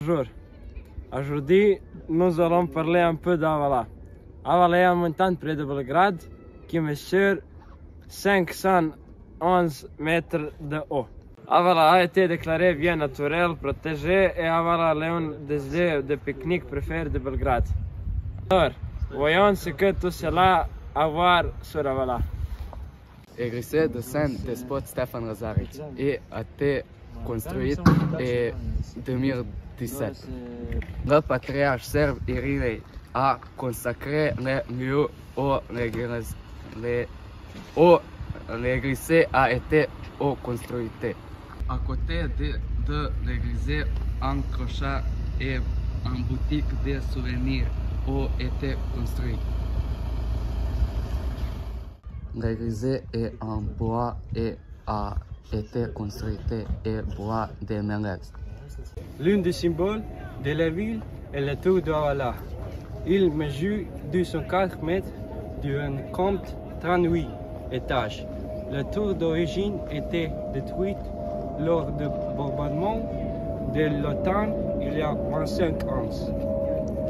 Bonjour. Aujourd'hui, nous allons parler un peu d'Avala. Avala est une montagne près de Belgrade qui mesure 511 mètres de haut. Avala a été déclarée bien naturelle, protégée et Avala est un des lieux de pique-nique préférés de Belgrade. Alors, voyons ce que tout cela a à voir sur Avala. L'église de Saint-Despot Stefan Razaric a été construite en 2017. Le patriarche serbe Irinei a consacré le lieu où l'église a été construite. À côté de l'église, un crochet et une boutique de souvenirs ont été construits. L'église est en bois et a été construite en bois de mélèze. L'un des symboles de la ville est la tour d'Avala. Il mesure 204 mètres d'un compte 38 étages. La tour d'origine était détruite lors du bombardement de l'OTAN il y a 25 ans.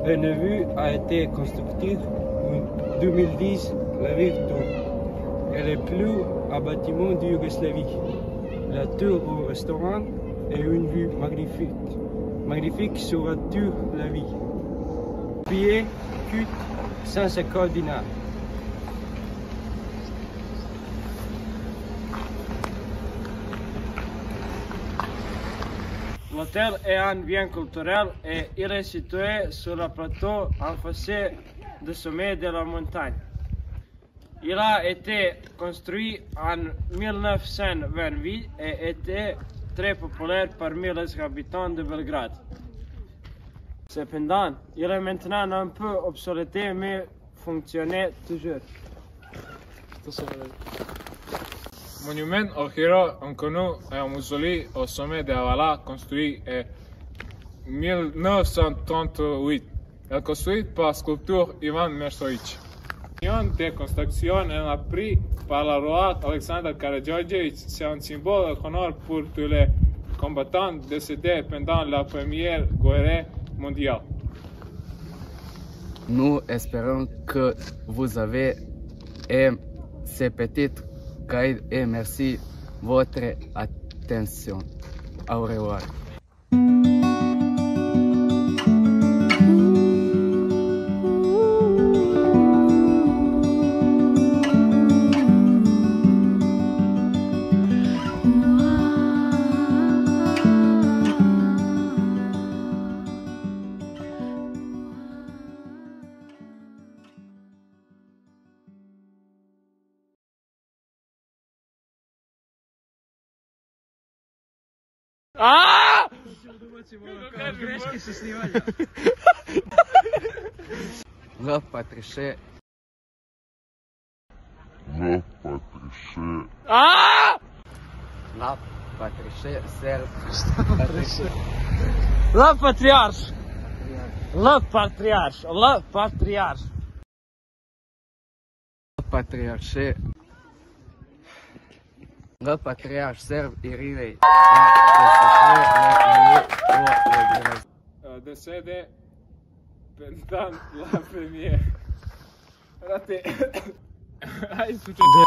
Le nouveau a été construit en 2010, la ville tour. Elle est plus un bâtiment de Yougoslavie. La tour au restaurant est une vue magnifique sur la tour de la ville. Pied, cut, sans coordinate. L'hôtel est un bien culturel et il est situé sur le plateau en face du sommet de la montagne. Il a été construit en 1928 et était très populaire parmi les habitants de Belgrade. Cependant, il est maintenant un peu obsolète mais fonctionne toujours. Monument au héros inconnu est un mausolée au sommet de Avala construit en 1938. Elle est construite par sculpteur Ivan Meštrović. De construction est appris par le roi Alexandre Karađorđević. C'est un symbole d'honneur pour tous les combattants décédés pendant la Première Guerre mondiale. Nous espérons que vous avez aimé ce petit guide et merci de votre attention. Au revoir. Le patriarche. La patriarche serbe. Le patriarche. Le patriarche. Le patriarche. Le patriarche serbe Irinei a consacré le lieu où l'église Décédé pendant la Première. Raté. Hai successo.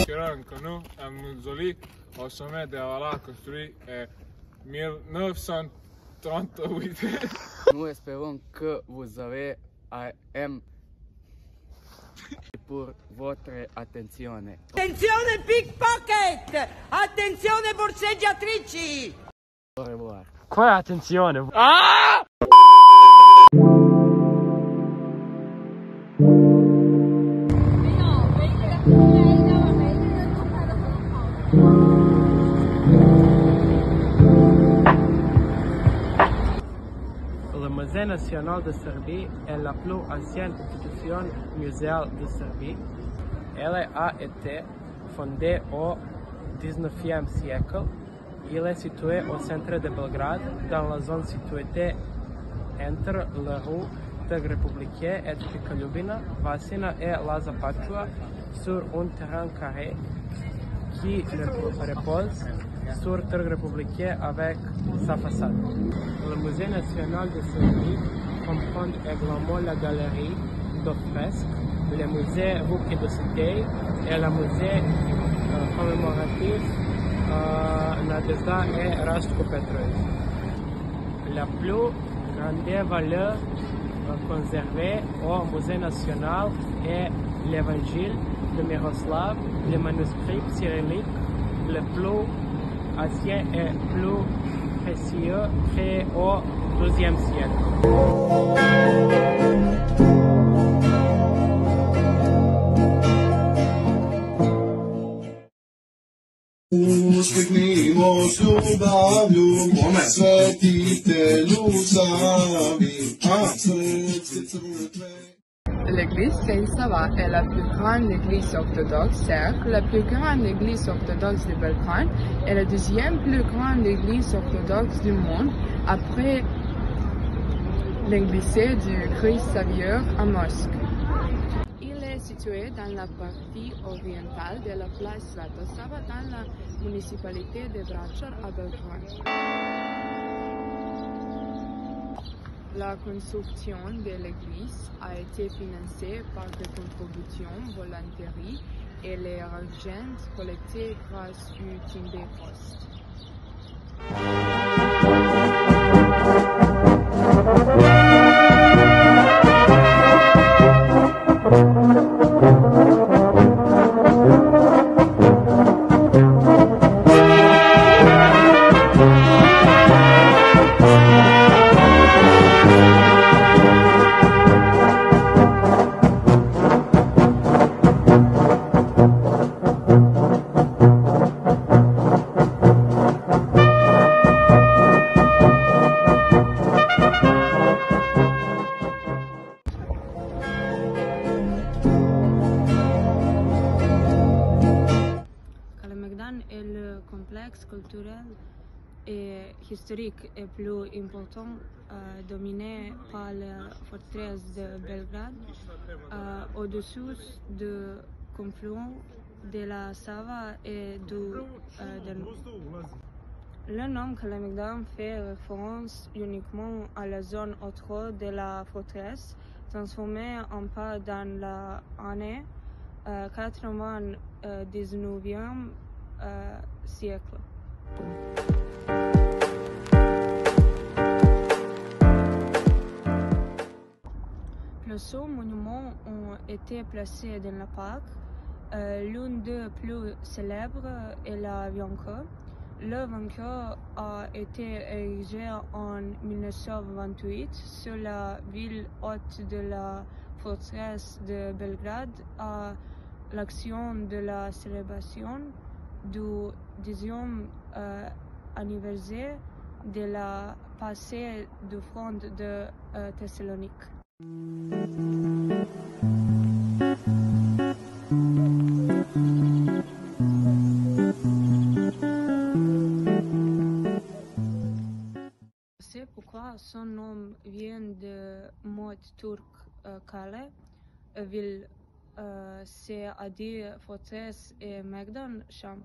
Inconnu, un mausolée au sommet de Avala construit en 1938. Nous espérons que vous avez aimé pour votre attenzione. Attenzione pickpocket! Attenzione borseggiatrici! Au revoir. Quale attenzione? Le Musée national de Serbie est la plus ancienne institution muséale de Serbie. Elle a été fondée au XIXe siècle. Il est situé au centre de Belgrade, dans la zone située entre les rues Trg Republike, Edvika Ljubina, Vasina et Laza Pačua, sur un terrain carré qui repose sur Târg Républicain avec sa façade. Le Musée national de Saint-Louis comprend également la galerie de fresques, le musée Rue de Cité et le musée commémoratif Nadezhda et Rastko Petrovic. La plus grande valeur conservée au Musée national est l'Évangile de Miroslav, le manuscrit cyrillique le plus ancien et plus précieux créé au XIIe siècle. Uśmiechnijmy się bawiu, svetite lusavi, L'église Saint-Sava est la plus grande église orthodoxe serbe, la plus grande église orthodoxe des Balkans et la deuxième plus grande église orthodoxe du monde après l'église du Christ Savieur à Moscou. Il est situé dans la partie orientale de la place Svetosava dans la municipalité de Vračar à Belgrade. La construction de l'église a été financée par des contributions volontaires et les argent collectés grâce au Timber Post. Kalemegdan est le complexe culturel et historique le plus important dominé par la forteresse de Belgrade au-dessus du confluent de la Sava et du Danube. Le nom Kalemegdan fait référence uniquement à la zone autour de la forteresse, transformée en pas dans l'année 19e siècle. Plusieurs monuments ont été placés dans le parc. L'un des plus célèbres est la Vianca. Le vainqueur a été érigé en 1928 sur la ville haute de la forteresse de Belgrade à l'action de la célébration du 10e anniversaire de la passée du front de Thessalonique. C'est pourquoi son nom vient de mot turc Kale, ville, c'est-à-dire forteresse, et Megdan champ.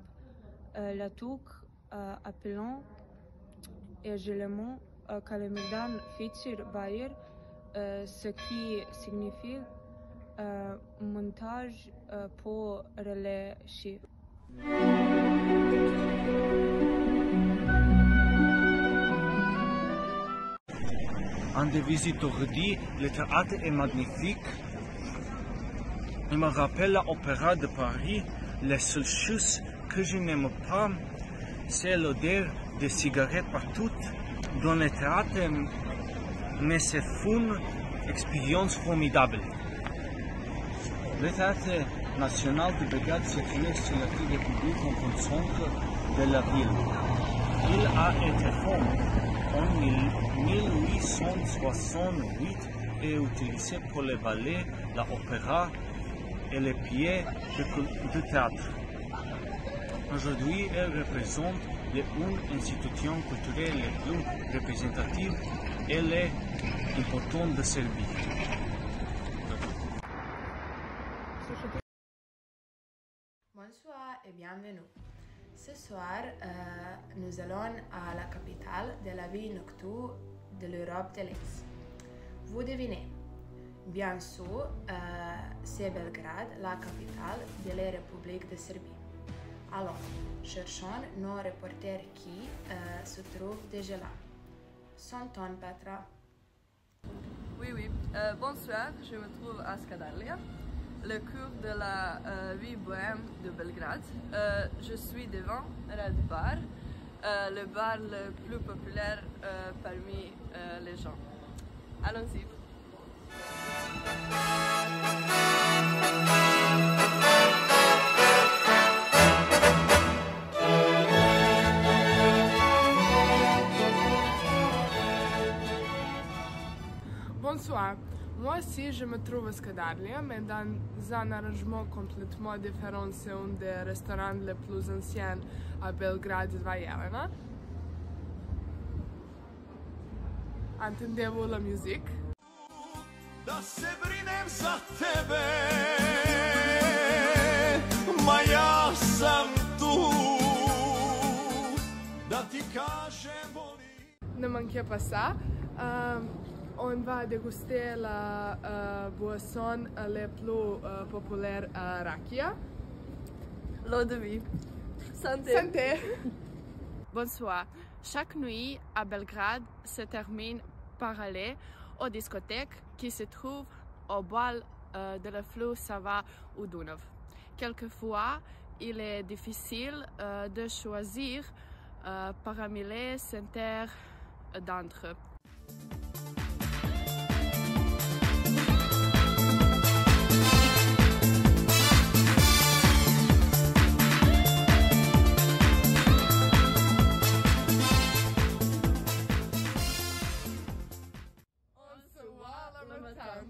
La turc appelant également Kalemegdan Feature Bayer, ce qui signifie montage pour relais chiffres. Un des visiteurs dit, le théâtre est magnifique. Il me rappelle l'opéra de Paris. La seule chose que je n'aime pas, c'est l'odeur des cigarettes partout dans le théâtre, mais c'est une expérience formidable. Le théâtre national de Belgrade se trouve sur la République en centre de la ville. Il a été fondé en 1868 et utilisé pour les ballets, l'opéra et les pièces de théâtre. Aujourd'hui, elle représente une institution culturelle la plus représentative et la importante de Serbie. Bonsoir et bienvenue. Ce soir, nous allons à la capitale de la vie nocturne de l'Europe de l'Est. Vous devinez, bien sûr, c'est Belgrade, la capitale de la République de Serbie. Alors, cherchons nos reporters qui se trouvent déjà là. Son ton, Petra. Oui. Bonsoir, je me trouve à Skadalia, le cœur de la vie bohème de Belgrade. Je suis devant Red Bar, le bar le plus populaire parmi les gens. Allons-y. Bonsoir, moi aussi je me trouve à Skadalia, mais dans un arrangement complètement différent, c'est un des restaurants les plus anciens à Belgrade, Dva Jelena. Entendez-vous la musique? Da se brinem za tebe, ma ja sam tu, da ti kažem volim. Ne manquez pas ça. On va déguster la boisson la plus populaire à Rakia. L'eau de vie. Santé. Santé. Bonsoir. Chaque nuit à Belgrade se termine par aller aux discothèques qui se trouvent au bord de la fleuve Sava ou Dunav. Quelquefois, il est difficile de choisir parmi les centaines d'entre eux. On se voit le matin.